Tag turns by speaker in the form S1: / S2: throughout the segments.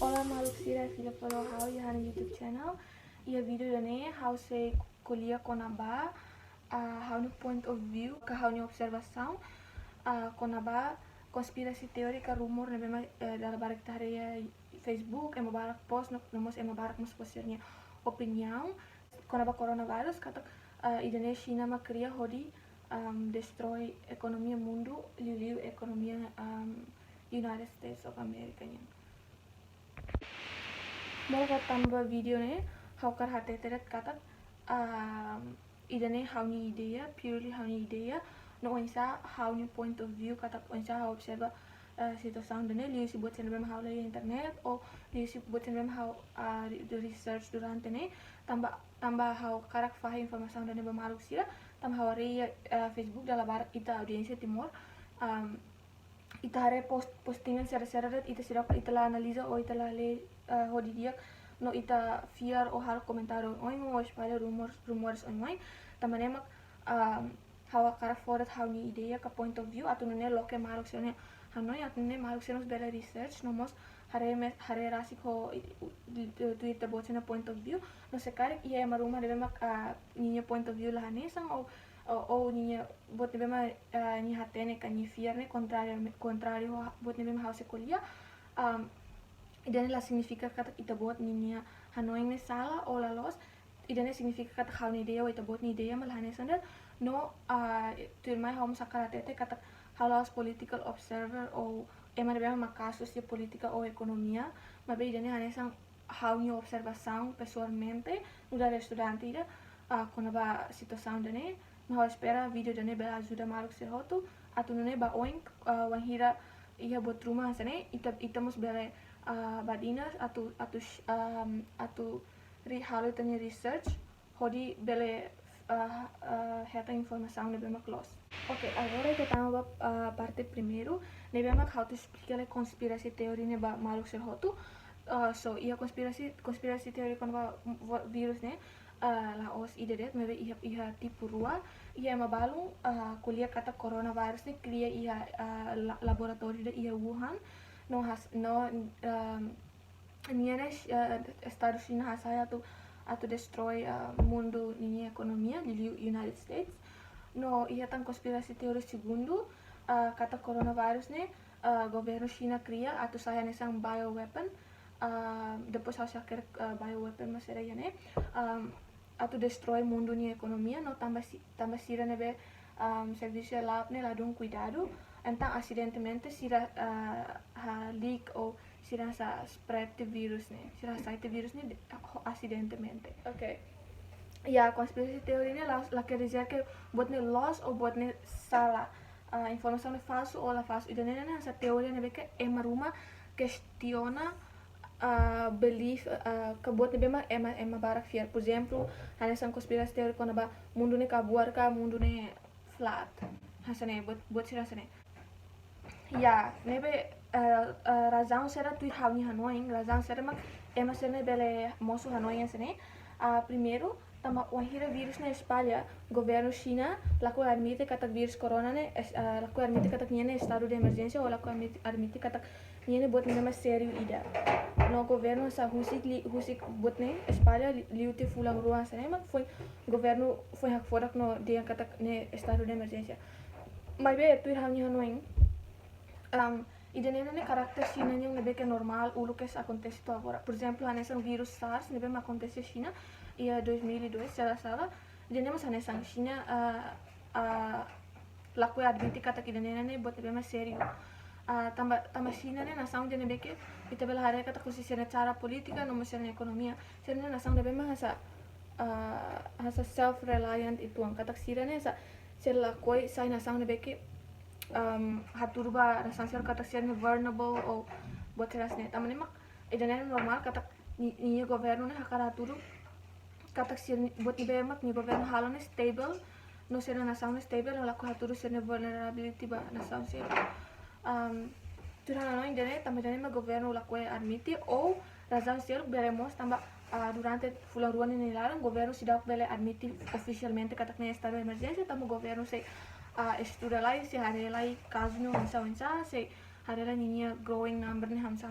S1: Hola Maluxira, filha para o How e no YouTube channel. E a vídeo dane how se colhia com a ba, how no point of view, que how no observação, com a ba conspiracy teórica rumor na bema da barak tareia Facebook, ema barak post no mos ema barak mos posтерnia opinião com a ba coronavirus kata e dane China ma cria hodi destroy economia mundo, liu economia United States of America nya. Mau tambah video ne how kar hate teret katak idane how ni ideia purely how ni ideia no onsa how ni point of view katak onsa how observa situação dane liu si buat sendiri how lagi internet ou liu si buat sendiri how do research durante ne tambah how karak fah informação dane bermaluk sira tambah how reia Facebook dalam barat ita audiência timor ita hare postingan sera ita sira ita la analisa ou ita la le hodi dia no ita fear o hal komentar oi mo espalha rumores online também mak how cara fora how ni ideia ka point of view atu ne loke maluk sene hanoi atu ne maluk sene bela research no mos hare rasi ko Twitter bot sene point of view no se kare ia maruma debe mak ninya point of view la hanesang ou ninya bot debe ma ni hatene ka ni fear ne contrario bot debe ma how se kolia idane la significa kata ita bot ninya hanoi ne sala o la los idane significa kata how ni ideia o ita bot ni ideia mal hanesandar no turmai hom sakaratete kata halas political observer ou ema debe ma casos de política ou economia mas bem idane hanesang how ni observação pessoalmente no da estudante ida quando a situação dane no espera vídeo dane bela ajuda maluk se hotu atu ne ba oink wanhira ia bot rumah sane ita mus bela badinas atu halu tanya research hodi bele reta informação nebe mak los. Ok, agora estamos parte primeiro nebe mak how to explicar a conspiracy theory neba maluk ser hotu so ia conspiracy theory kon ba virus ne la os idedet mebe iha tipu rua ia mabalu kuliah kata coronavirus ne cria iha laboratório de iha Wuhan no nienes Estados Unidos hasaya atu destroy mundo ni economia di United States no ia tan konspirasi teori segundo kata coronavirus ne governo China cria atu saya nesang bioweapon depois how sakir bioweapon mas era ne atu destroy mundo ni economia no tambah sira nebe serviço lab ne ladung cuidado então acidentemente sira leak ou sira sa spread the virus ne sira sai the virus ne acidentemente. Ok, ya konspirasi teori ne la quer dizer que buat ne loss ou buat ne salah informação ne falso ou la falso idane ne essa teoria ne que é maruma questiona belief que buat ne bema ema barak fear por exemplo essa konspirasi teori quando ba mundo ne kabuar ka mundo ne flat hasane buat sira hasane ya nebe razão será tu how ni hanoi razão será mak ema sene bele moço hanoi sene primeiro tama wahira vírus na espalha governo China laku admite kata vírus corona ne laku admite kata niene estado de emergência ou laku admite kata niene bot ne mais sério ida no governo sa husik bot ne espalha liute fulang ruang sene mak foi governo foi hak forak no dia kata ne estado de emergência mas be tu how ni hanoi idane ne karakter China yang nebe que normal ulo que acontece to agora por exemplo hanesan vírus SARS nebe ma acontece China ia 2002 salah idane mas hanesan China laku admite kata idane ne bot nebe ma sério tambah China ne nação de nebe que ita bela hare kata posisi cara politika no mas economia sene nação nebe ma hasa self reliant itu ang kata sira ne sa sela koi sai nação nebe que haturba rasansial kata sian vulnerable ou buat rasne tamane mak idane normal kata ni governo ne hakara haturu kata sian buat ibe mak ni governo halone stable no sena nação stable no laku haturu sena vulnerability ba nação sia turana no idane tamane mak governo laku admite ou razão sial beremos tamba durante fulan ruan ini larang governo sidak bele admite oficialmente kata ne estado de emergência tamo governo se estuda lai se hare lai caso no hamsa se hare lai ninya growing number ne hamsa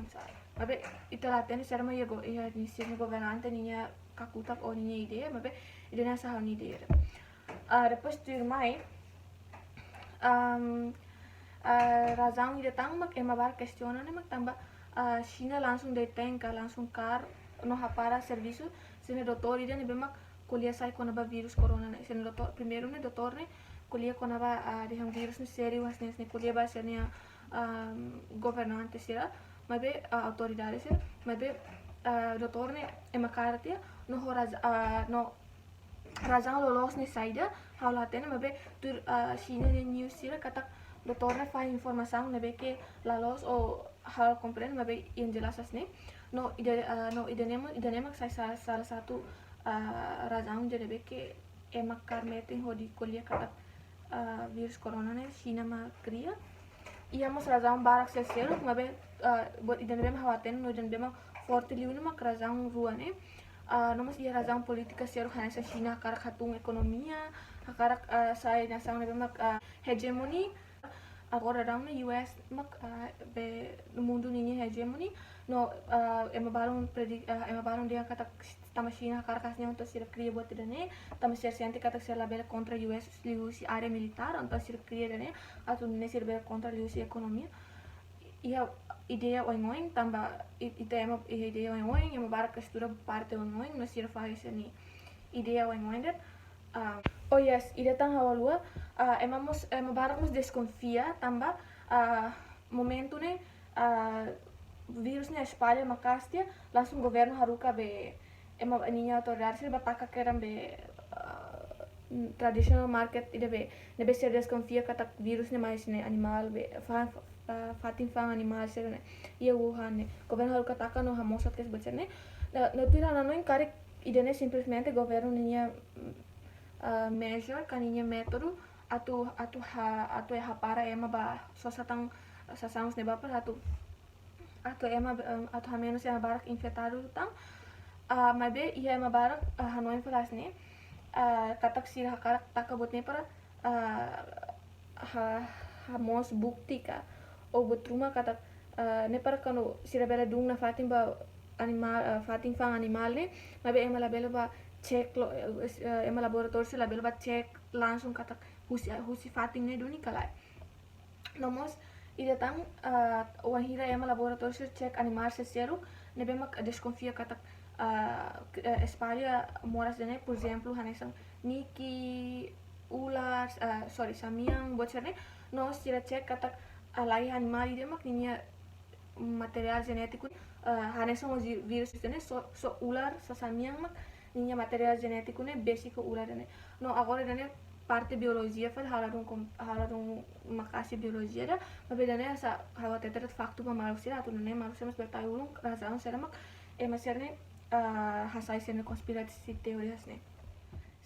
S1: mabe ita latene serma ya ni sirni governante ninya kakutak o ninya ideia mabe idena sa ni ideia depois tu mai razão ida tang mak ema bar questiona mak tamba China langsung detém langsung car no hapara serviço sene doutor ida ne bemak kuliah sai kona ba virus corona ne sene doutor primeiro ne doutor ne kuliah kona ba dihang virus ne sério hasne kuliah ba sene governante sira mabe autoridades sira mabe doutor ne ema cartia no no razão lolos ne saída haulatene mabe tur China ne news sira katak doutor ne faz informação ne be que lalos ou hal compreende mabe yang jelas asne no idanemak sai salah satu razão jadi be que emak karmeting hodi kuliah katak virus corona ne China ma cria ia mas razão barak sel mabe bot idanebe hawaten no idanebe forte liu mak razão rua ne no mas ia razão política sel hanesa China karak hatung ekonomia karak sai nasang nebe mak hegemoni agora down na US mak be no mundo ninha hegemoni no ema balon dia kata tama China karakasnya untuk sir cria buat dane tama sir siante kata sir label contra US liu si área militar untuk sir cria dane atau ne sir label contra liu si ekonomia ia ideia oing tamba ema ideia oing ema barak kestura parte oing no sir faz ni ideia oing det oh yes, ida tang hawalua ema barak mus desconfia tamba momento ne virus ne espalha makastia langsung governo haruka be ema niña autoridade se bataka keram be traditional market ida be ne be ser desconfia kata virus ne mais ne animal be fatin fang animal se ne ia Wuhan ne governo haruka taka no hamosat kes bocor ne no tira no encare ida ne simplesmente governo niña measure kaninya método atu para ema ba sosatang sasangos ne bapa atu ema atu hamenos ema barak infectado tang mabe ia ema barak hanoin falas ne katak sir hakarak takabut ne para hamos bukti ka o butruma katak ne para kanu sira bela dung na fatin ba animal fatin fang animal ne mabe ema labela ba cek ema laboratório se label ba cek langsung kata husi fating ne duni kalai nomos ida tang wahira ema laboratório se cek animal se seru ne bema desconfia kata espalha moras dene por exemplo hanesang niki ular samiang bocor ne no sira cek kata alai animal ide mak ninya material genético hanesang virus dene so ular samiang mak niña material genético ne basic ular ne no agora dane parte biologia fal haladun makasi biologia da mabe dane asa hawa tetet faktu pa malusia atu ne malusia mas bertai ulung razão sera mak ser ne hasai sene konspirasi teorias ne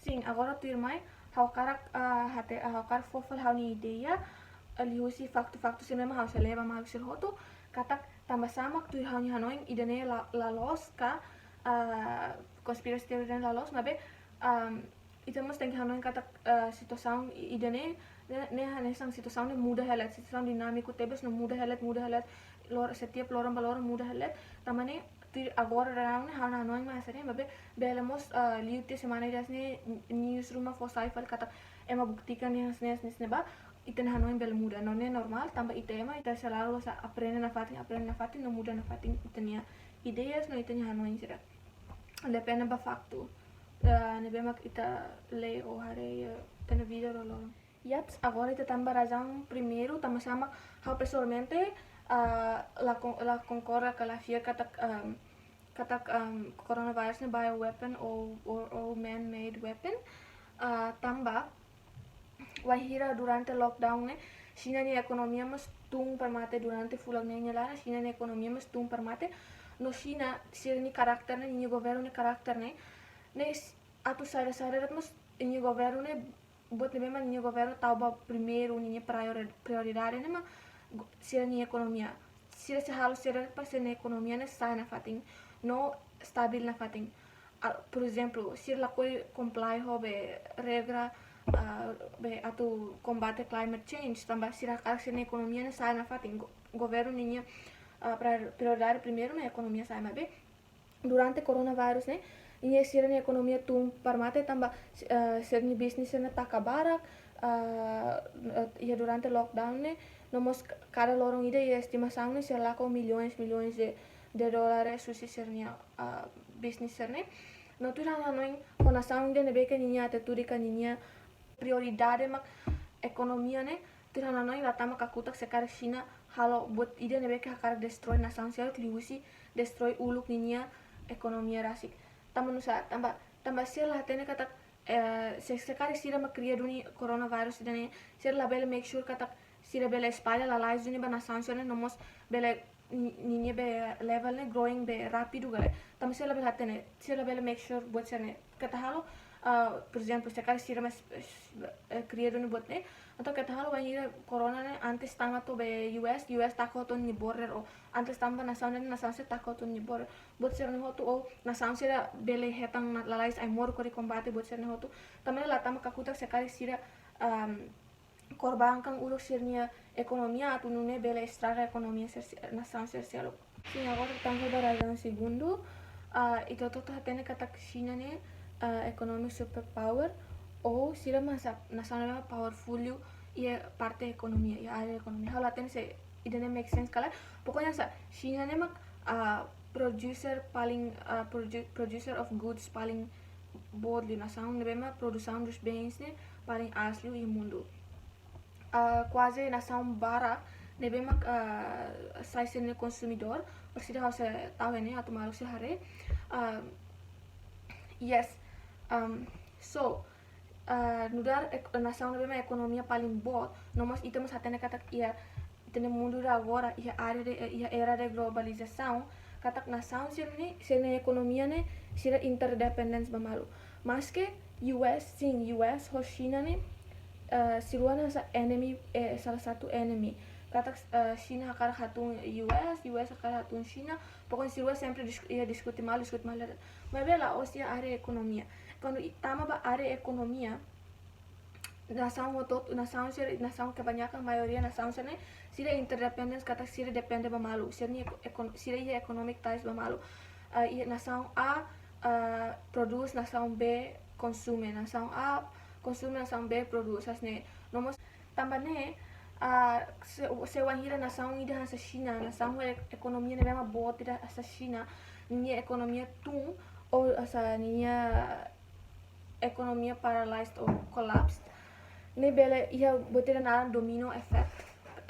S1: sim agora turmai hau karak hau kar fofal hau ni ideia liusi faktu sene ma hau seleba malusia hotu katak tambah samak tu hau ni hanoing idane la los ka konspirasi teori dan lalos mabe itu mas tengah hanoin kata situação idane ne hanesang situação ne muda helat situação dinâmico tebes no muda helat setiap lorong balorong muda helat tamane agora rang ne hanoin mas ne mabe belamos liute semana das ne newsroom of saifal kata ema buktikan ne hasne ba iten hanoin bel muda no ne normal tambah itema ita selalu sa aprende na fatin no muda na fatin itenia ideias no itenia hanoin sira depende ba faktu ne bemak ita le o hare tena video lo yaps agora ita tamba razão primeiro tama sama how pessoalmente la concorda que la fia katak coronavirus ne bioweapon or man-made weapon tamba wahira durante lockdown ne China ni ekonomia mas tung permate durante fulang ne nyala China ni ekonomia mas tung permate no China sir ni karakter ne ni governo ni karakter ne atu sara mas ni governo ne bot ne bema ni governo tauba primeiro ni prioridade ne ma sir ni ekonomia sir se halo sir pa sir ni ekonomia ne sai na fating no stabil na fating por exemplo sir la koi comply hobe regra be atu combate climate change tambah sir ni ekonomia ne sai na fating governo ni prioridade primeiro na economia sai mabe durante coronavirus né ini sira na economia tum parmate tamba sir ni business na takabarak durante lockdown né nomos cada lorong ide ia estimação né sir lako milhões de dólares susi sirnya business sir né no tu rana noin konação ide nebe que ninya te turi ka ninya prioridade mak ekonomia ne tirana noin latama kakutak sekar China halo buat ide nebe que hakar destroy nação sir kliusi destroy uluk ninya ekonomia rasik tamanusa tamba sir la tene katak sekar sira mak kriya duni coronavirus idane sir la bele make sure katak sira bele espalha la lies duni ba nação sir ne nomos bele ninya be level ne growing be rapido gale tam sir la bele hatene sir la bele make sure buat sir ne kata halo por exemplo sekar sira mas kriya duni buat ne atau kata halo banyak corona ne antes tama to be US takut to ni border o antes tamba nação se takut to ni border buat sir ne hotu o nação sira bele hetang lalais ai mor kori combate buat sir ne hotu tamane la tama kakutak sekar sira korban kang uluk sirnya ekonomia atu nune bela estraga ekonomia nação sir cielo sim agora tanto da razão segundo ito to hatene katak China ne economic superpower ou sira masa nação ne powerful ia parte ekonomia ia área ekonomia hal atene se idene make sense kala pokoknya sa China ne mak producer paling producer of goods paling bodli nação ne bema produção dos bens ne paling asli e mundo quase nação bara nebe mak sai sene consumidor persida hause tahu ne atau malu se hare yes so nudar nação nebe mak ekonomia paling bot nomos itu mas hatene katak ia tene mundo agora ia área ia era de globalização katak nação sene ekonomia ne sira interdependence bamalu mas que US ho China ne siluana sa enemy salah satu enemy kata China hakar hatun US hakar hatun China pokoknya silua sempre diskuti mal mas bela osia área ekonomia quando tama ba área ekonomia nação kebanyakan maioria nação sene sira interdependence kata sira depende ba malu sira ia economic ties ba malu nação A produz nação B consume nação A consume nação B produz asne nomos tambane sewan hira nação ida hasa China nação ekonomia nebe ma bot ida hasa China nia ekonomia tum ou asa nia ekonomia paralyzed or collapsed ne bele ia botira na domino effect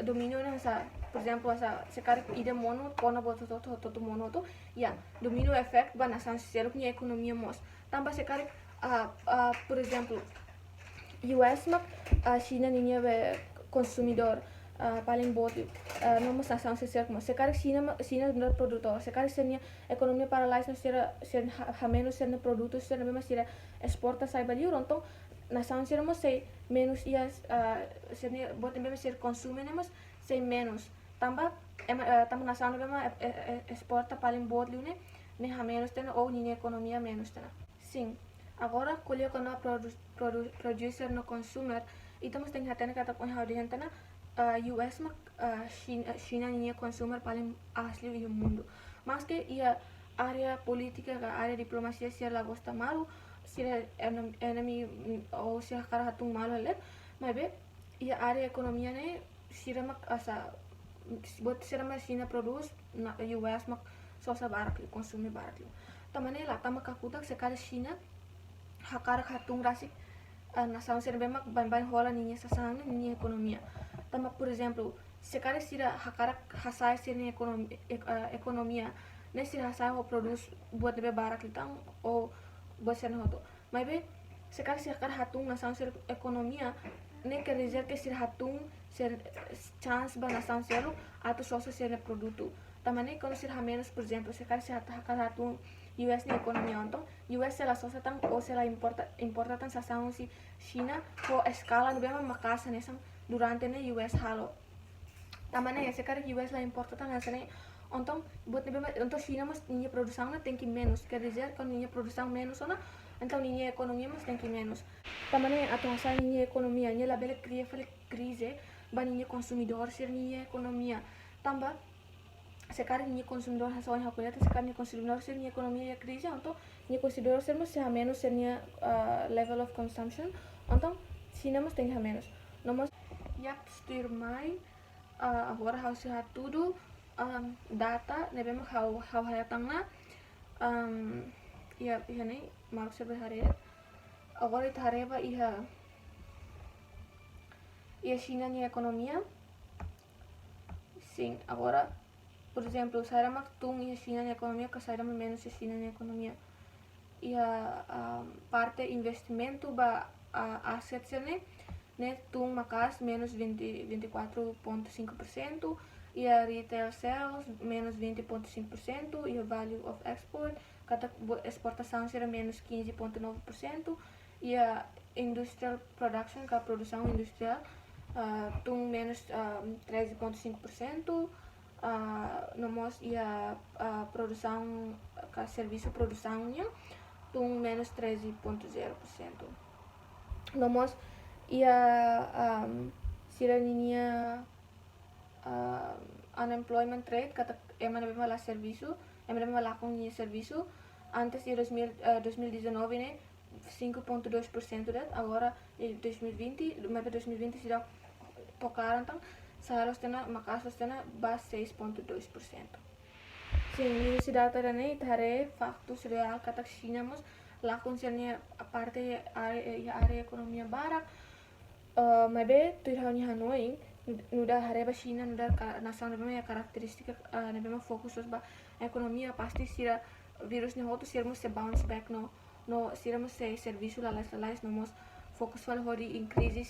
S1: domino ne hasa por exemplo asa sekar ida mono kona boto to mono to ya domino effect ba nação selo nia ekonomia mos tamba sekar por exemplo US mak China ninya be consumidor paling bot nomos nação se ser como sekar China no produtor sekar senia ekonomia paralyzed no ser menos ser no produto ser mesmo ser exporta sai bali então nação ser mo sei menos ia ser bot mesmo ser consume nemos sei menos tamba nação mesmo exporta paling bot liu ne menos ten ou ninya ekonomia menos ten sim agora colher quando producer no consumer estamos tem hatene kata pon haudian tana US mak China niya consumer paling asli di mundo mas que ia área política ka área diplomacia sia la gosta malu sia enemy ou sia kara hatung malu le mabe ia área ekonomia ne sira mak asa bot sira mak China produce na US mak sosa barak li consume barak li tamane la tamak kakutak sekali China hakar hatung rasik nação ser bem ban rola ninya sasang ninya ekonomia tama por exemplo sekali sira hakar hasai ser ni ekonomia ne sira hasai ho produz buat be barak litang o buat ser hoto maybe sekali sira hakar hatung nação ser ekonomia ne quer dizer que sira hatung ser chance ba nação ser atau sosa ser produto tamane quando sira menos por exemplo sekali sira hakar hatung US ni ekonomia então US la sosa tang o se la importa tan sasang si China ko escala no bema makasa nesang durante ne US halo tamane sekar US la importa tan asane então buat ne bema então China mas ninya produção na tem que menos quer dizer quando ninya produção menos ona então ninya ekonomia mas tem que menos tamane atau asa ninya ekonomia nya la bele crise ba ninya consumidor ser ninya ekonomia tamba sekarang ni consumidor hasoalnya aku lihat sekarang ni consumidor ser ni ekonomi ya crise untuk ni consumidor ser mas ha menos ser ni level of consumption untuk China mas tem ha menos nomos ya stuur mai agora how se ha tudo data nebe mak how hayatang na ya ni maak ser behare agora it hareba iha China ni ekonomia sim agora por exemplo, saíram mais tung e China na economia, que saíram menos e China na economia. E a parte investimento ba assets né tung macas menos 24,5% e a retail sales menos 20,5% e a value of export kata exportação será menos 15,9% e a industrial production, que a produção industrial tung menos 13,5%. Nomos ia produção serviço produçãonya tung menos 13,0%. Nomos ia siraninya unemployment rate kata emana bema la serviço emana bema la com serviço antes de 2019 né 5,2% det agora em 2020 mas 2020 será tocaram então salários tena makasos tena bas 6,2%. Sim, esse data ne thare factos real kata China mus la concerne a parte área economia barak mabe tu hani Hanoi nuda hareba China nuda nação ne karakteristika ne bema fokus ba economia pasti sira virus ne hotu sirmus se bounce back no sirmus se serviço lalais nomos fokus fal hori increase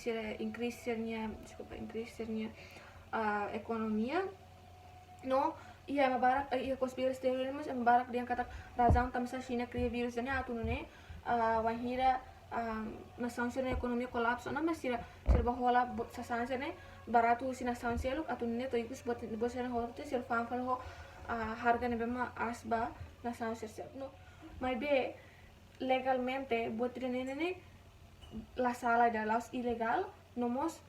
S1: sernya ekonomia no ia mabarak ia conspiracy theory mas mabarak dia kata razão tamsa China cria vírus ne atu ne wahira nação serna ekonomia kolapso na mas sira bahola sasanse ne barato sina nação selo atu ne to ikus bot serna hote sir fam fal ho harga ne bema asba nação ser no mas be legalmente bot ne la sala da laos ilegal nomos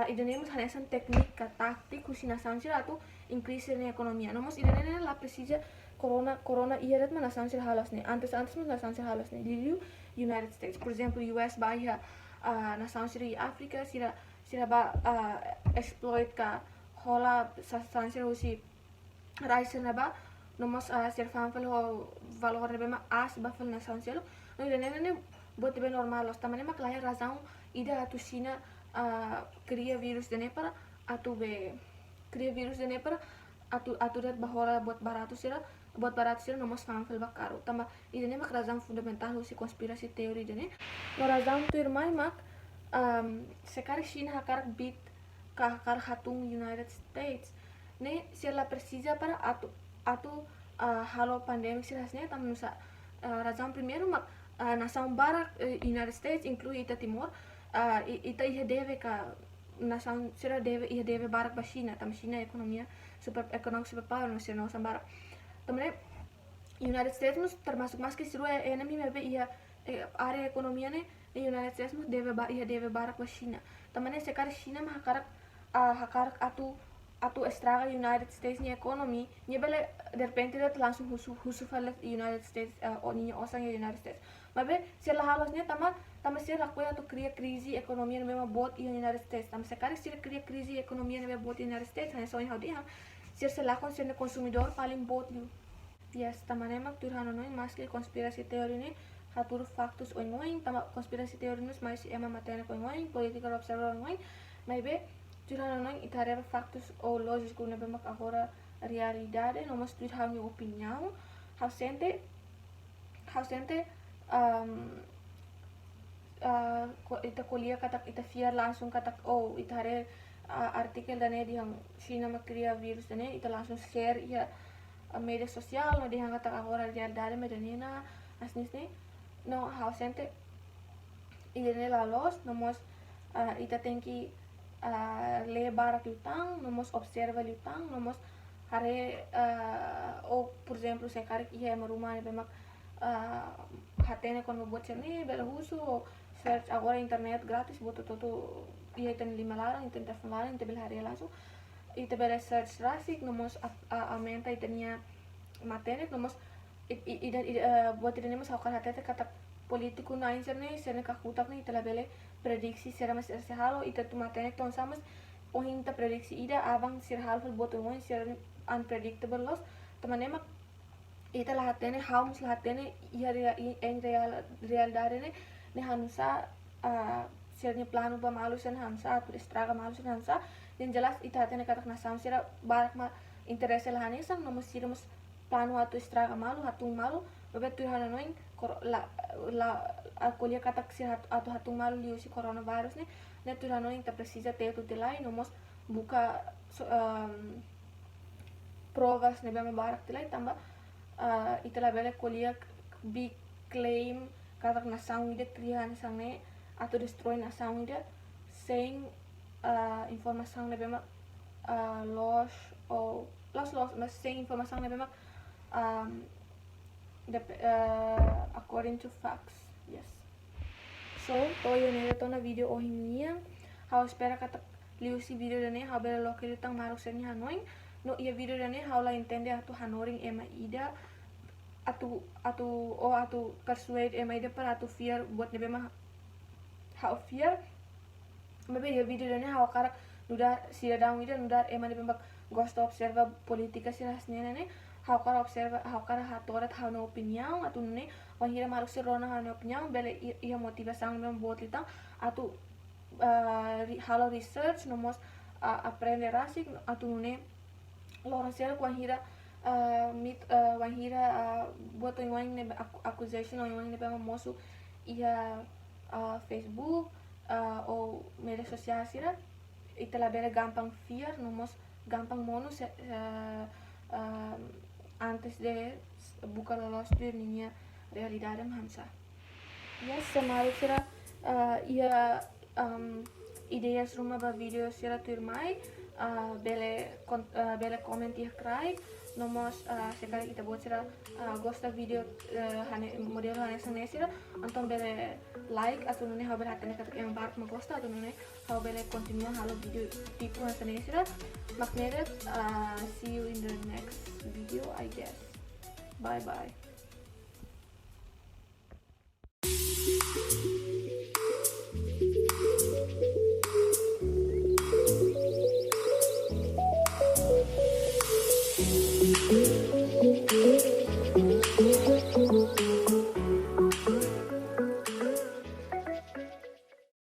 S1: idenemos hanesan teknik ka taktik kusina sansir atau increase na ekonomia nomos idenena la precisa corona ieret mana sansir halos ne antes mana sansir halos ne di United States por exemplo US ba iha na sansir Afrika sira ba exploit ka hola sansir husi rice na ba nomos sir fanfal ho valor ne bema as ba fal na sansir no idenena buat bem normal los tamane mak lahir razão ida atu China cria vírus de para atu be cria vírus de para atu dat bahora buat barato sira nomos fanfel bakaro tamba ida ne mak razão fundamental husi konspirasi teori de no razão tu irmai mak sekarang China hakar bit hakar hatung United States ne sila precisa para atu halo pandemik sila ne tam nusa razão primeiro mak nação barak United States inclui ita Timor ita ia deve ka nação sira deve barak ba China tam China ekonomia ekonomi super power no sira nação barak tamane United States mus termasuk mas ke siru enemy mebe ia area ekonomia ne United States mus deve barak ba China tamane sekarang China mah hakarak atu estraga United States ni ekonomi ni bele de repente dat langsung husu falet United States ni osang United States mabe sila halosnya tama sila kuya tu cria crise ekonomi na memang bot United States tama sekarang sila cria crise ekonomi na memang bot United States hanya soalnya hodi ham sila lakon sila konsumidor paling bot lu yes tama nemak turhano noy mas ke konspirasi teori ni hatur faktus oin tama konspirasi teori nus mais ema matena oin political observer oin mabe turhano noy itareva faktus o lógico na memang agora realidade no mas turhano opinião hausente ita kuliah katak ita fiar langsung katak ita hare artikel dane di hang China makria virus dane ita langsung share ya media sosial no di hang katak agora realidade medanina asnisne no hausente idene lalos nomos ita tenki le barak lutang nomos observa lutang nomos hare por exemplo sekarang iya marumah ne bemak hatene kon membuat cerni bela husu search agora internet gratis buat toto iya ten 5 larang internet larang tebel hari langsung ita bele search rasik nomos aumenta itania matenek nomos buat ida nemos haukar hatete kata politiku na inserne serne kakutak ni ita bele prediksi sera mas erse halo ita tu matenek ton samas ohinta prediksi ida abang sir hal ful botu moin sir unpredictable loss temanema ita lahatene haums lahatene en real darene ne hanusa sirnya plano ba malu sen hamsa atau estraga malu sen hamsa yang jelas ita hatene katak nasam sira barak ma interesse lahane sang nomos sirmus plano atau estraga malu hatung malu bebet tu hana noing kuliah katak sir atau hatung malu liu si coronavirus ne tu hana noing ta precisa te tu telai nomos buka provas ne bema barak telai tamba ita la bele kuliah big claim katak nasang ide krihan sangne atau destroy nasang ide saying informasi ne bema loss mas saying informasi ne bema according to facts. Yes, so to yo ne to na video ohimia how espera kata liu si video dane how bele lo kiri tang maruk seni hanoing no ia video dane how la intende atu hanoring ema ida atu persuade ema ida para atu fear buat ne bema how fear maybe ia video dane how karak nuda sira daung ida nuda ema ne bema gosta observa politika sira hasnene how kara observa how kara hatorat how no opinião atu ne wahira maruk sir rona how no opinião bele ia motivação bema buat litang atu halo research nomos aprender asik atu ne lorong sira wahira wahira buat orang ne accusation orang ne bema mosu ia Facebook ou media sosial sira ita la bele gampang fear nomos gampang monus antes de buka lolos tu ninya realidade hamsa. Yes, semaru sira ia ideias rumah ba video sira turmai bele comment ia krai nomos sekali kita buat sira gosta video model hane sane sira anton bele like atau nune hau bele hatene kata yang barat magosta atau nune hau bele continue halo video tipu hane sira maknere see you in the next video I guess. Bye bye.